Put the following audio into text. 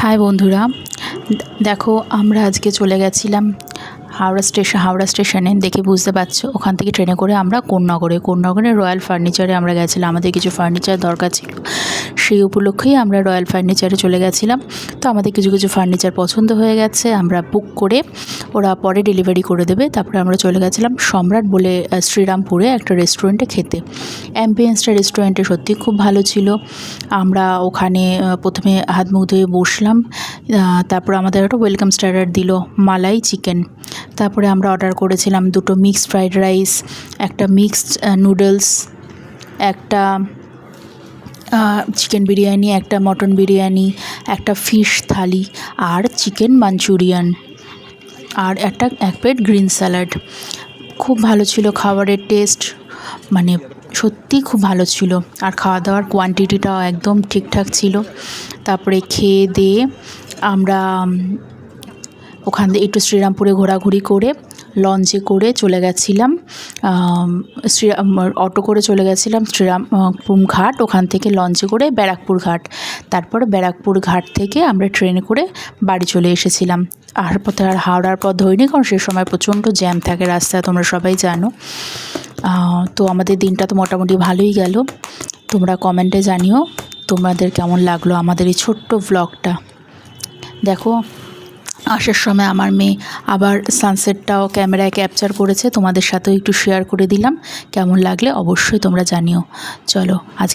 High বন্ধুরা, দেখো আমরা আজকে চলে গেছিলাম হাওড়া স্টেশনে। দেখে বুঝতে পারছো, ওখান থেকে ট্রেনে করে আমরা কোন্নগরে রয়্যাল ফার্নিচারে আমরা গেছিলাম। আমাদের কিছু ফার্নিচার দরকার ছিল, সেই উপলক্ষেই আমরা রয়্যাল ফার্নিচারে চলে গেছিলাম। তো আমাদের কিছু ফার্নিচার পছন্দ হয়ে গেছে, আমরা বুক করে ওরা পরে ডেলিভারি করে দেবে। তারপরে আমরা চলে গেছিলাম সম্রাট বলে শ্রীরামপুরে একটা রেস্টুরেন্টে খেতে। অ্যাম্বিয়েন্সটা রেস্টুরেন্টে সত্যি খুব ভালো ছিল। আমরা ওখানে প্রথমে হাত মুখ ধুয়ে বসলাম, তারপর আমাদের একটা ওয়েলকাম স্টার্টার দিল মালাই চিকেন। তারপরে আমরা অর্ডার করেছিলাম দুটো মিক্সড ফ্রাইড রাইস, একটা মিক্সড নুডলস, একটা চিকেন বিরিয়ানি, একটা মটন বিরিয়ানি, একটা ফিশ থালি আর চিকেন মাঞ্চুরিয়ান, আর এক প্লেট গ্রিন স্যালাড। খুব ভালো ছিল খাবারের টেস্ট, মানে সত্যি খুব ভালো ছিল। আর খাওয়া দাওয়ার কোয়ান্টিটিটাও একদম ঠিকঠাক ছিল। তারপরে খেয়ে দিয়ে আমরা ওখান থেকে একটু শ্রীরামপুরে ঘোরাঘুরি করে লঞ্চে করে চলে গেছিলাম, অটো করে চলে গেছিলাম শ্রীরামপুর ঘাট। ওখান থেকে লঞ্চে করে ব্যারাকপুর ঘাট, তারপর ব্যারাকপুর ঘাট থেকে আমরা ট্রেনে করে বাড়ি চলে এসেছিলাম। আর পথে আর হাওড়ার পথ ধরিনি, কারণ সে সময় প্রচণ্ড জ্যাম থাকে রাস্তায়, তোমরা সবাই জানো। তো আমাদের দিনটা তো মোটামুটি ভালোই গেল। তোমরা কমেন্টে জানিও তোমাদের কেমন লাগলো আমাদের এই ছোট্ট ব্লগটা। দেখো, আসার সময় আমার মেয়ে আবার সানসেটটাও ক্যামেরায় ক্যাপচার করেছে, তোমাদের সাথেও একটু শেয়ার করে দিলাম। কেমন লাগলে অবশ্যই তোমরা জানিও। চলো আজ